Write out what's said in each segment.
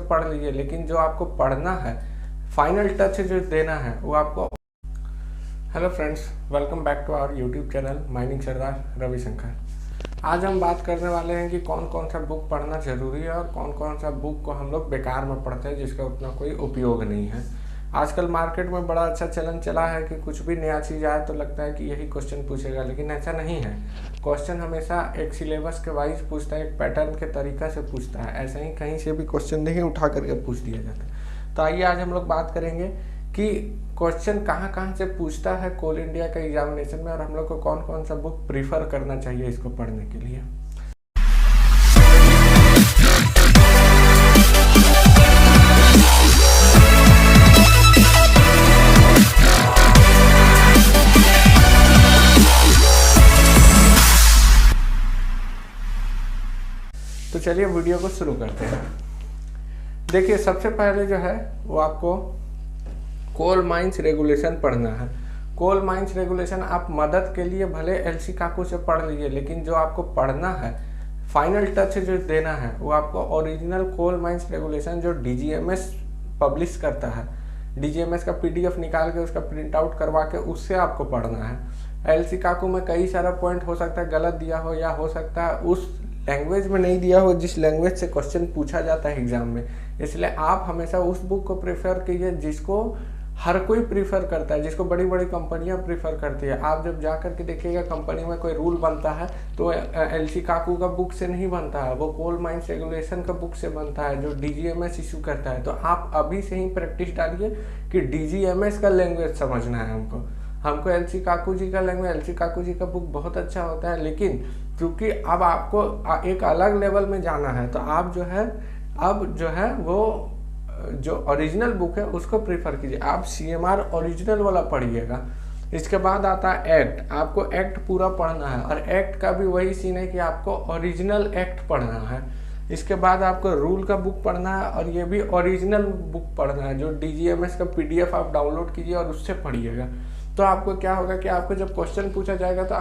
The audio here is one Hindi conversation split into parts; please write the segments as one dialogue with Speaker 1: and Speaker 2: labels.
Speaker 1: पढ़ लीजिए, लेकिन जो आपको पढ़ना है, फाइनल टच जो देना है वो आपको। Hello friends, welcome back to our YouTube channel mining Sardar Ravishankar. आज हम बात करने वाले हैं कि कौन कौन सा बुक पढ़ना ज़रूरी है और कौन कौन सा बुक को हम लोग बेकार में पढ़ते हैं जिसका उतना कोई उपयोग नहीं है। आजकल मार्केट में बड़ा अच्छा चलन चला है कि कुछ भी नया चीज़ आए तो लगता है कि यही क्वेश्चन पूछेगा, लेकिन ऐसा नहीं है। क्वेश्चन हमेशा एक सिलेबस के वाइज पूछता है, एक पैटर्न के तरीका से पूछता है। ऐसा ही कहीं से भी क्वेश्चन नहीं उठा करके पूछ दिया जाता। तो आइए आज हम लोग बात करेंगे कि क्वेश्चन कहाँ कहाँ से पूछता है कोल इंडिया का एग्जामिनेशन में, और हम लोग को कौन कौन सा बुक प्रीफर करना चाहिए इसको पढ़ने के लिए। तो चलिए वीडियो को शुरू करते हैं। देखिए, सबसे पहले जो है वो आपको कोल माइंस रेगुलेशन पढ़ना है। कोल माइंस रेगुलेशन आप मदद के लिए भले एलसी काकू से पढ़ लीजिए, लेकिन जो आपको पढ़ना है, फाइनल टच जो देना है वो आपको ओरिजिनल कोल माइंस रेगुलेशन जो डीजीएमएस पब्लिश करता है, डीजीएमएस का पीडीएफ निकाल के उसका प्रिंट आउट करवा के उससे आपको पढ़ना है। एलसी काकू में कई सारा पॉइंट हो सकता है गलत दिया हो, या हो सकता है उस लैंग्वेज में नहीं दिया हो जिस लैंग्वेज से क्वेश्चन पूछा जाता है एग्जाम में। इसलिए आप हमेशा उस बुक को प्रेफर कीजिए जिसको हर कोई प्रीफर करता है, जिसको बड़ी बड़ी कंपनियां प्रीफर करती है। आप जब जा करके देखिएगा कंपनी में कोई रूल बनता है तो एलसी काकू का बुक से नहीं बनता है, वो कोल माइंस रेगुलेशन का बुक से बनता है जो डीजीएमएस इशू करता है। तो आप अभी से ही प्रैक्टिस डालिए कि डीजीएमएस का लैंग्वेज समझना है हमको एलसी काकू जी का लैंग्वेज, एलसी काकू जी का बुक बहुत अच्छा होता है, लेकिन क्योंकि अब आपको एक अलग लेवल में जाना है तो आप जो है अब जो है वो जो ओरिजिनल बुक है उसको प्रीफर कीजिए। आप सीएमआर ओरिजिनल वाला पढ़िएगा। इसके बाद आता है एक्ट। आपको एक्ट पूरा पढ़ना है, और एक्ट का भी वही सीन है कि आपको ओरिजिनल एक्ट पढ़ना है। इसके बाद आपको रूल का बुक पढ़ना है, और ये भी ओरिजिनल बुक पढ़ना है जो डीजीएमएस का पीडीएफ आप डाउनलोड कीजिए और उससे पढ़िएगा। तो आपको क्या होगा कि आपको जब क्वेश्चन पूछा जाएगा तो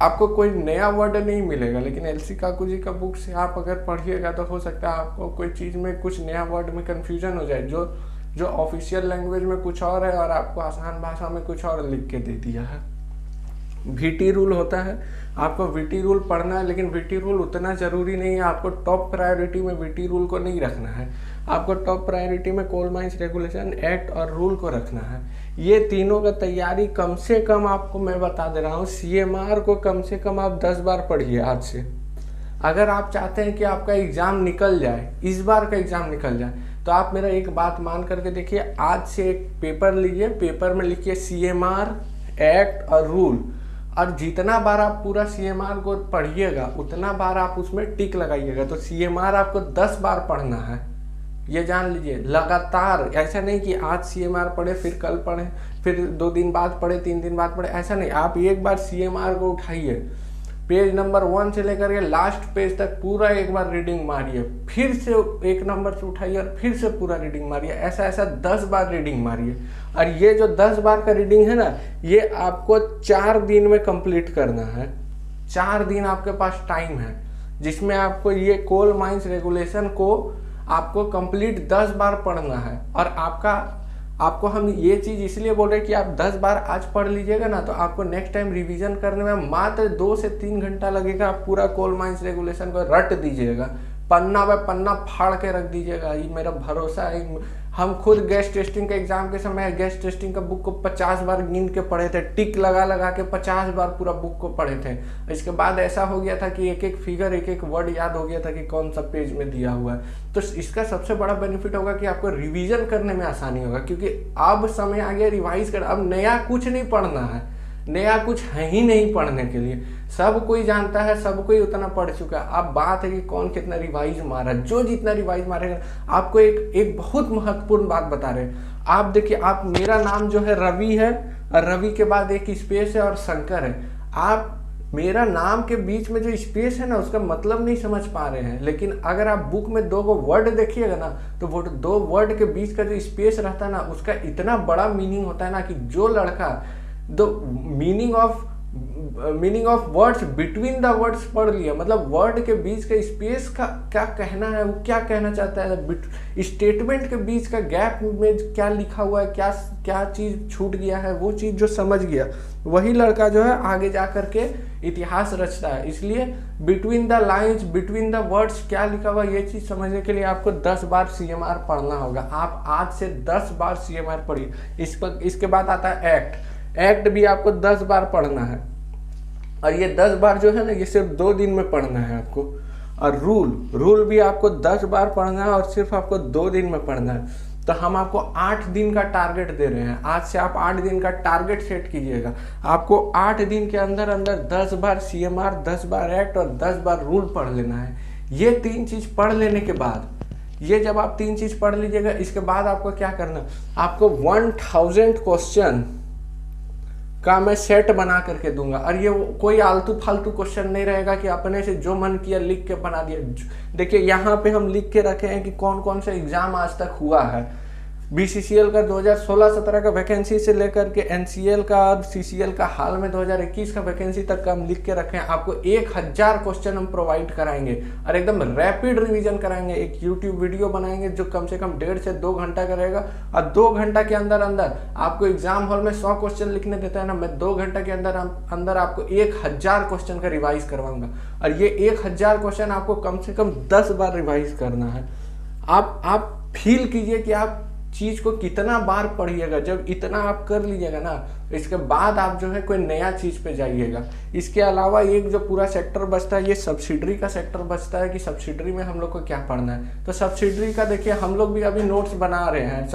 Speaker 1: आपको कोई नया वर्ड नहीं मिलेगा, लेकिन एलसी काकू जी का बुक से आप अगर पढ़िएगा तो हो सकता है आपको कोई चीज़ में कुछ नया वर्ड में कंफ्यूजन हो जाए, जो ऑफिशियल लैंग्वेज में कुछ और है और आपको आसान भाषा में कुछ और लिख के दे दिया है। वीटी रूल होता है, आपको वीटी रूल पढ़ना है, लेकिन वीटी रूल उतना ज़रूरी नहीं है। आपको टॉप प्रायोरिटी में वीटी रूल को नहीं रखना है, आपको टॉप प्रायोरिटी में कोल माइंस रेगुलेशन, एक्ट और रूल को रखना है। ये तीनों का तैयारी कम से कम आपको मैं बता दे रहा हूँ, सीएमआर को कम से कम आप 10 बार पढ़िए आज से। अगर आप चाहते हैं कि आपका एग्ज़ाम निकल जाए, इस बार का एग्ज़ाम निकल जाए, तो आप मेरा एक बात मान करके देखिए। आज से एक पेपर लीजिए, पेपर में लिखिए सीएमआर, एक्ट और रूल, और जितना बार आप पूरा सीएमआर को पढ़िएगा उतना बार आप उसमें टिक लगाइएगा। तो सीएमआर आपको 10 बार पढ़ना है, ये जान लीजिए लगातार। ऐसा नहीं कि आज सीएमआर पढ़े फिर कल पढ़े फिर 2 दिन बाद पढ़े 3 दिन बाद पढ़े, ऐसा नहीं। आप एक बार सीएमआर को उठाइए, पेज नंबर 1 से लेकर के लास्ट पेज तक पूरा एक बार रीडिंग मारिए, फिर से 1 नंबर से उठाइए और फिर से पूरा रीडिंग मारिए। ऐसा 10 बार रीडिंग मारिए। और ये जो 10 बार का रीडिंग है ना, ये आपको 4 दिन में कंप्लीट करना है। 4 दिन आपके पास टाइम है जिसमें आपको ये कोल माइंस रेगुलेशन को आपको कंप्लीट 10 बार पढ़ना है। और आपको हम ये चीज़ इसलिए बोल रहे हैं कि आप 10 बार आज पढ़ लीजिएगा ना, तो आपको नेक्स्ट टाइम रिवीजन करने में मात्र 2 से 3 घंटा लगेगा। आप पूरा कोल माइंस रेगुलेशन को रट दीजिएगा, पन्ना पे पन्ना फाड़ के रख दीजिएगा। ये मेरा भरोसा है। हम खुद गैस टेस्टिंग के एग्जाम के समय गैस टेस्टिंग का बुक को 50 बार गिन के पढ़े थे, टिक लगा के 50 बार पूरा बुक को पढ़े थे। इसके बाद ऐसा हो गया था कि एक एक फिगर, एक एक वर्ड याद हो गया था कि कौन सा पेज में दिया हुआ है। तो इसका सबसे बड़ा बेनिफिट होगा कि आपको रिवीजन करने में आसानी होगा, क्योंकि अब समय आ गया रिवाइज कर। अब नया कुछ नहीं पढ़ना है, नया कुछ है ही नहीं पढ़ने के लिए। सब कोई जानता है, सब कोई उतना पढ़ चुका है। अब बात है कि कौन कितना रिवाइज मारा। जो जितना रिवाइज मारेगा, आपको एक बहुत महत्वपूर्ण बात बता रहे हैं। आप देखिए, आप मेरा नाम जो है रवि है, और रवि के बाद एक स्पेस है और शंकर है। आप मेरा नाम के बीच में जो स्पेस है ना, उसका मतलब नहीं समझ पा रहे हैं। लेकिन अगर आप बुक में 2 वर्ड देखिएगा ना, तो वो 2 वर्ड के बीच का जो स्पेस रहता है ना, उसका इतना बड़ा मीनिंग होता है ना, कि जो लड़का the meaning of meaning of words between the words पढ़ लिया, मतलब वर्ड के बीच के स्पेस का क्या कहना है, वो क्या कहना चाहता है, स्टेटमेंट के बीच का गैप में क्या लिखा हुआ है, क्या क्या चीज़ छूट गया है, वो चीज़ जो समझ गया वही लड़का जो है आगे जा कर के इतिहास रचता है। इसलिए between the lines, between the words क्या लिखा हुआ, ये चीज़ समझने के लिए आपको 10 बार CMR पढ़ना होगा। आप आज से 10 बार CMR पढ़िए। इसके बाद आता है एक्ट भी आपको 10 बार पढ़ना है, और ये 10 बार जो है ना ये सिर्फ 2 दिन में पढ़ना है आपको। और रूल भी आपको 10 बार पढ़ना है और सिर्फ आपको 2 दिन में पढ़ना है। तो हम आपको 8 दिन का टारगेट दे रहे हैं। आज से आप 8 दिन का टारगेट सेट कीजिएगा। आपको 8 दिन के अंदर अंदर 10 बार CMR, 10 बार एक्ट और 10 बार रूल पढ़ लेना है। ये 3 चीज़ पढ़ लेने के बाद, ये जब आप 3 चीज़ पढ़ लीजिएगा, इसके बाद आपको क्या करना, आपको 1000 क्वेश्चन का मैं सेट बना करके दूंगा। और ये कोई आलतू फालतू क्वेश्चन नहीं रहेगा कि अपने से जो मन किया लिख के बना दिया। देखिए यहाँ पे हम लिख के रखे हैं कि कौन कौन सा एग्जाम आज तक हुआ है। BCCL का 2016-17 का वैकेंसी से लेकर के NCL का और CCL का हाल में 2021 का वैकेंसी तक का हम लिख के रखे हैं। आपको 1000 क्वेश्चन हम प्रोवाइड कराएंगे और एकदम रैपिड रिवीजन कराएंगे। एक YouTube वीडियो बनाएंगे जो कम से कम 1.5 से 2 घंटा का रहेगा, और 2 घंटा के अंदर अंदर आपको एग्जाम हॉल में 100 क्वेश्चन लिखने देता है ना, मैं 2 घंटा के अंदर आपको 1000 क्वेश्चन का रिवाइज करवाऊंगा। और ये 1000 क्वेश्चन आपको कम से कम 10 बार रिवाइज करना है। आप फील कीजिए कि आप चीज़ को कितना बार पढ़िएगा। जब इतना आप कर लीजिएगा ना, इसके बाद आप जो है कोई नया चीज़ पे जाइएगा। इसके अलावा एक जो पूरा सेक्टर बचता है, ये सब्सिडरी का सेक्टर बचता है कि सब्सिडरी में हम लोग को क्या पढ़ना है। तो सब्सिडरी का देखिए हम लोग भी अभी नोट्स बना रहे हैं।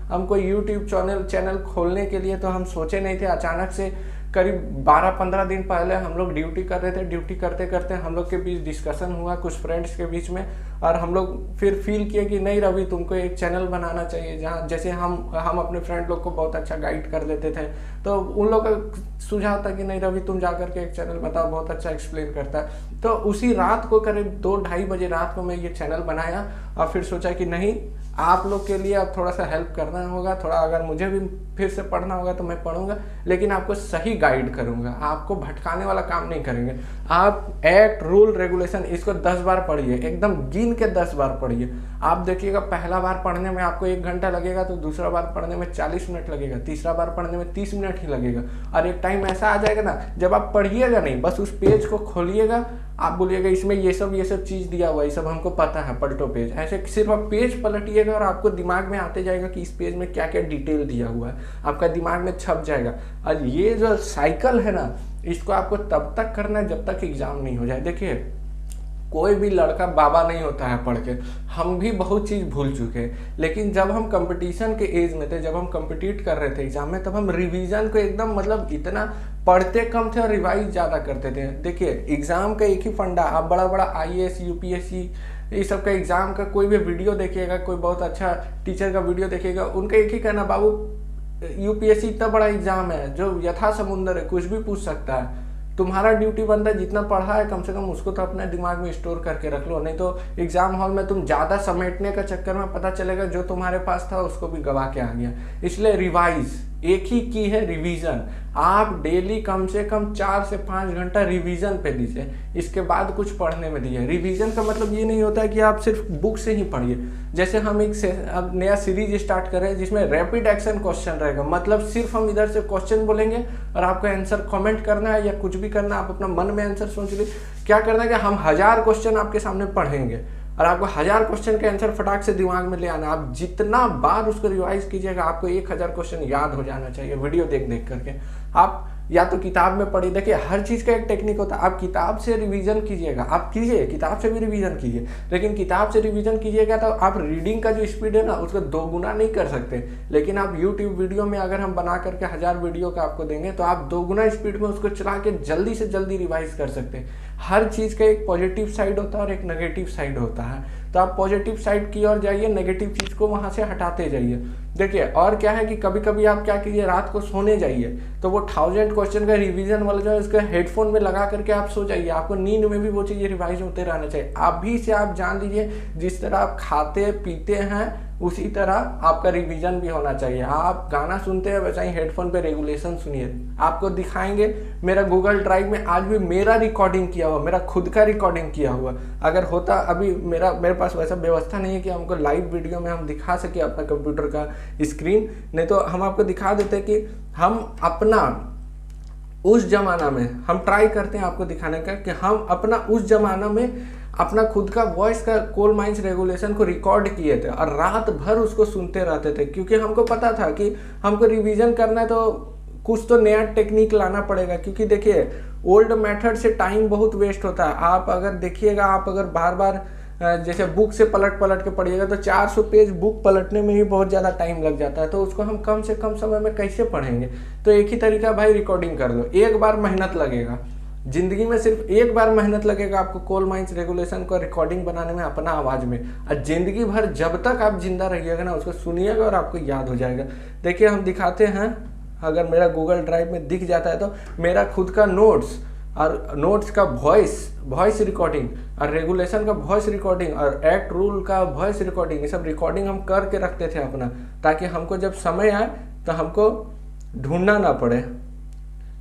Speaker 1: हम कोई यूट्यूब चैनल खोलने के लिए तो हम सोचे नहीं थे। अचानक से करीब 12-15 दिन पहले हम लोग ड्यूटी कर रहे थे। ड्यूटी करते करते हम लोग के बीच डिस्कशन हुआ कुछ फ्रेंड्स के बीच में, और हम लोग फिर फील किए कि नहीं रवि, तुमको एक चैनल बनाना चाहिए जहाँ जैसे हम अपने फ्रेंड लोग को बहुत अच्छा गाइड कर देते थे। तो उन लोग का सुझाव था कि नहीं रवि, तुम जाकर के एक चैनल बताओ, बहुत अच्छा एक्सप्लेन करता है। तो उसी रात को करीब 2-2:30 बजे रात को मैं ये चैनल बनाया, और फिर सोचा कि नहीं, आप लोग के लिए अब थोड़ा सा हेल्प करना होगा। थोड़ा अगर मुझे भी फिर से पढ़ना होगा तो मैं पढ़ूंगा, लेकिन आपको सही गाइड करूंगा। आपको भटकाने वाला काम नहीं करेंगे। आप एक्ट, रूल, रेगुलेशन इसको 10 बार पढ़िए, एकदम गिन के 10 बार पढ़िए। आप देखिएगा पहला बार पढ़ने में आपको 1 घंटा लगेगा, तो दूसरा बार पढ़ने में 40 मिनट लगेगा, तीसरा बार पढ़ने में 30 मिनट ही लगेगा। और एक टाइम ऐसा आ जाएगा ना, जब आप पढ़िएगा नहीं, बस उस पेज को खोलिएगा, आप बोलिएगा इसमें ये सब चीज़ दिया हुआ है, ये सब हमको पता है, पलटो पेज। ऐसे सिर्फ आप पेज पलटिएगा और आपको दिमाग में आते जाएगा कि इस पेज में क्या क्या डिटेल दिया हुआ है, आपका दिमाग में छप जाएगा। और ये जो साइकिल है ना, इसको आपको तब तक करना है जब तक एग्जाम नहीं हो जाए। देखिए कोई भी लड़का बाबा नहीं होता है पढ़ के। हम भी बहुत चीज़ भूल चुके हैं, लेकिन जब हम कंपटीशन के एज में थे, जब हम कम्पिटिट कर रहे थे एग्जाम में, तब हम रिवीजन को एकदम मतलब इतना पढ़ते कम थे और रिवाइज ज़्यादा करते थे। देखिए एग्जाम का एक ही फंडा, आप बड़ा बड़ा IAS, UPSC ये सब का एग्जाम का कोई भी वीडियो देखिएगा, कोई बहुत अच्छा टीचर का वीडियो देखिएगा, उनका एक ही कहना, बाबू UPSC इतना बड़ा एग्जाम है जो यथा समुंदर है, कुछ भी पूछ सकता है। तुम्हारा ड्यूटी बनता है जितना पढ़ा है कम से कम उसको तो अपने दिमाग में स्टोर करके रख लो, नहीं तो एग्जाम हॉल में तुम ज़्यादा समेटने का चक्कर में पता चलेगा जो तुम्हारे पास था उसको भी गवा के आ गया। इसलिए रिवाइज एक ही की है, रिवीजन। आप डेली कम से कम 4 से 5 घंटा रिवीजन पे दीजिए, इसके बाद कुछ पढ़ने में दीजिए। रिवीजन का मतलब ये नहीं होता है कि आप सिर्फ बुक से ही पढ़िए। जैसे हम अब नया सीरीज स्टार्ट कर रहे हैं जिसमें रैपिड एक्शन क्वेश्चन रहेगा, मतलब सिर्फ हम इधर से क्वेश्चन बोलेंगे और आपको आंसर कमेंट करना है या कुछ भी करना है, आप अपना मन में आंसर सोच लीजिए। क्या करना है कि हम 1000 क्वेश्चन आपके सामने पढ़ेंगे और आपको 1000 क्वेश्चन के आंसर फटाक से दिमाग में ले आना। आप जितना बार उसको रिवाइज कीजिएगा, आपको 1000 क्वेश्चन याद हो जाना चाहिए वीडियो देख देख करके। आप या तो किताब में पढ़िए, देखिए हर चीज़ का एक टेक्निक होता है। आप किताब से रिवीजन कीजिएगा, आप कीजिए, किताब से भी रिवीजन कीजिए, लेकिन किताब से रिवीजन कीजिएगा तो आप रीडिंग का जो स्पीड है ना उसको 2 गुना नहीं कर सकते। लेकिन आप यूट्यूब वीडियो में अगर हम बना करके 1000 वीडियो का आपको देंगे तो आप 2 गुना स्पीड में उसको चला के जल्दी से जल्दी रिवाइज कर सकते हैं। हर चीज़ का एक पॉजिटिव साइड होता है और एक नेगेटिव साइड होता है, तो आप पॉजिटिव साइड की ओर जाइए, नेगेटिव चीज़ को वहाँ से हटाते जाइए। देखिए और क्या है कि कभी कभी आप क्या कीजिए, रात को सोने जाइए तो वो 1000 क्वेश्चन का रिवीजन वाला जो है उसका हेडफोन में लगा करके आप सो जाइए, आपको नींद में भी वो चीज़ें रिवाइज होते रहना चाहिए। अभी से आप जान लीजिए जिस तरह आप खाते पीते हैं उसी तरह आपका रिवीजन भी होना चाहिए। आप गाना सुनते हैं वैसा ही हेडफोन पे रेगुलेशन सुनिए। आपको दिखाएंगे मेरा गूगल ड्राइव में आज भी मेरा रिकॉर्डिंग किया हुआ, मेरा खुद का रिकॉर्डिंग किया हुआ। अगर होता, अभी मेरे पास वैसा व्यवस्था नहीं है कि हमको लाइव वीडियो में हम दिखा सके अपना कंप्यूटर का स्क्रीन, नहीं तो हम आपको दिखा देते कि हम अपना उस जमाना में, हम ट्राई करते हैं आपको दिखाने का कि हम अपना उस जमाना में अपना खुद का वॉइस का कोल माइंस रेगुलेशन को रिकॉर्ड किए थे और रात भर उसको सुनते रहते थे, क्योंकि हमको पता था कि हमको रिवीजन करना है तो कुछ तो नया टेक्निक लाना पड़ेगा। क्योंकि देखिए ओल्ड मेथड से टाइम बहुत वेस्ट होता है। आप अगर देखिएगा, आप अगर बार बार जैसे बुक से पलट के पढ़िएगा तो 400 पेज बुक पलटने में ही बहुत ज़्यादा टाइम लग जाता है, तो उसको हम कम से कम समय में कैसे पढ़ेंगे। तो एक ही तरीका भाई, रिकॉर्डिंग कर लो। एक बार मेहनत लगेगा, जिंदगी में सिर्फ एक बार मेहनत लगेगा आपको कोल माइंस रेगुलेशन को रिकॉर्डिंग बनाने में अपना आवाज़ में, और जिंदगी भर जब तक आप जिंदा रहिएगा ना उसको सुनिएगा और आपको याद हो जाएगा। देखिए हम दिखाते हैं, अगर मेरा गूगल ड्राइव में दिख जाता है तो मेरा खुद का नोट्स और नोट्स का वॉइस रिकॉर्डिंग और रेगुलेशन का वॉइस रिकॉर्डिंग और एक्ट रूल का वॉइस रिकॉर्डिंग, ये सब रिकॉर्डिंग हम करके रखते थे अपना, ताकि हमको जब समय आए तो हमको ढूंढना ना पड़े,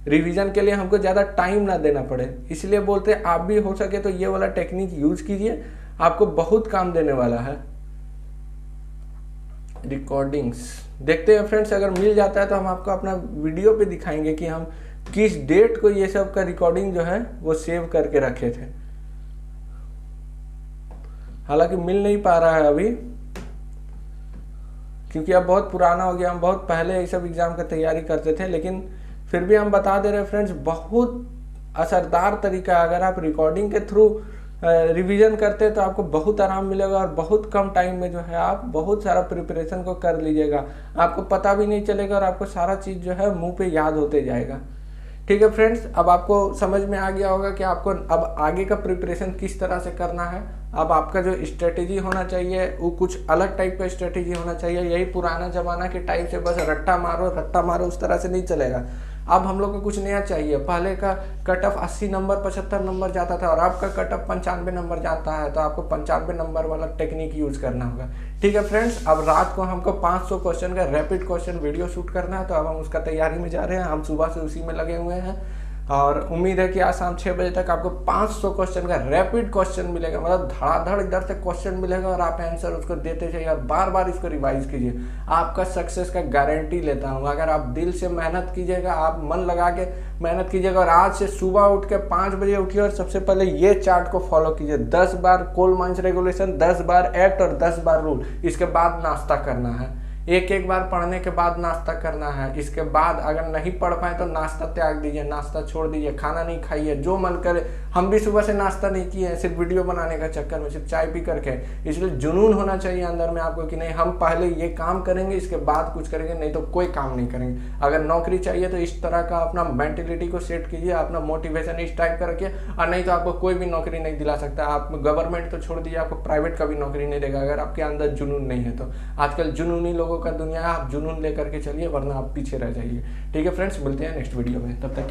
Speaker 1: रिवीजन के लिए हमको ज़्यादा टाइम ना देना पड़े। इसलिए बोलते हैं आप भी हो सके तो ये वाला टेक्निक यूज कीजिए, आपको बहुत काम देने वाला है। रिकॉर्डिंग्स देखते हैं फ्रेंड्स, अगर मिल जाता है तो हम आपको अपना वीडियो पे दिखाएंगे कि हम किस डेट को ये सब का रिकॉर्डिंग जो है वो सेव करके रखे थे। हालांकि मिल नहीं पा रहा है अभी, क्योंकि अब बहुत पुराना हो गया, हम बहुत पहले ये सब एग्जाम का तैयारी करते थे, लेकिन फिर भी हम बता दे रहे हैं फ्रेंड्स, बहुत असरदार तरीका। अगर आप रिकॉर्डिंग के थ्रू रिवीजन करते हैं तो आपको बहुत आराम मिलेगा और बहुत कम टाइम में जो है आप बहुत सारा प्रिपरेशन को कर लीजिएगा, आपको पता भी नहीं चलेगा और आपको सारा चीज़ जो है मुंह पे याद होते जाएगा। ठीक है फ्रेंड्स, अब आपको समझ में आ गया होगा कि आपको अब आगे का प्रिपरेशन किस तरह से करना है। अब आपका जो स्ट्रेटेजी होना चाहिए वो कुछ अलग टाइप का स्ट्रेटेजी होना चाहिए। यही पुराना जमाना के टाइप से बस रट्टा मारो उस तरह से नहीं चलेगा। अब हम लोग को कुछ नया चाहिए। पहले का कट ऑफ 80 नंबर 75 नंबर जाता था और आपका कट ऑफ 95 नंबर जाता है, तो आपको 95 नंबर वाला टेक्निक यूज करना होगा। ठीक है फ्रेंड्स, अब रात को हमको 500 क्वेश्चन का रैपिड क्वेश्चन वीडियो शूट करना है, तो अब हम उसका तैयारी में जा रहे हैं। हम सुबह से उसी में लगे हुए हैं और उम्मीद है कि आज शाम 6 बजे तक आपको 500 क्वेश्चन का रैपिड क्वेश्चन मिलेगा, मतलब धड़ाधड़ इधर से क्वेश्चन मिलेगा और आप आंसर उसको देते जाइए और बार बार इसको रिवाइज कीजिए। आपका सक्सेस का गारंटी लेता हूँ। अगर आप दिल से मेहनत कीजिएगा, आप मन लगा के मेहनत कीजिएगा और आज से सुबह उठ के 5 बजे उठिए और सबसे पहले ये चार्ट को फॉलो कीजिए। 10 बार कोल माइंस रेगुलेशन, 10 बार एक्ट और 10 बार रूल। इसके बाद नाश्ता करना है, एक बार पढ़ने के बाद नाश्ता करना है। इसके बाद अगर नहीं पढ़ पाए तो नाश्ता त्याग दीजिए, नाश्ता छोड़ दीजिए, खाना नहीं खाइए, जो मन करे। हम भी सुबह से नाश्ता नहीं किए हैं, सिर्फ वीडियो बनाने का चक्कर में, सिर्फ चाय पी करके। इसलिए जुनून होना चाहिए अंदर में आपको कि नहीं, हम पहले ये काम करेंगे, इसके बाद कुछ करेंगे, नहीं तो कोई काम नहीं करेंगे। अगर नौकरी चाहिए तो इस तरह का अपना मेंटेलिटी को सेट कीजिए, अपना मोटिवेशन इस टाइप का रखिए, और नहीं तो आपको कोई भी नौकरी नहीं दिला सकता। आप गवर्नमेंट तो छोड़ दीजिए, आपको प्राइवेट का भी नौकरी नहीं देगा अगर आपके अंदर जुनून नहीं है तो। आजकल जुनूनी लोगों का दुनिया है, आप जुनून लेकर के चलिए वरना आप पीछे रह जाइए। ठीक है फ्रेंड्स, मिलते हैं नेक्स्ट वीडियो में, तब तक के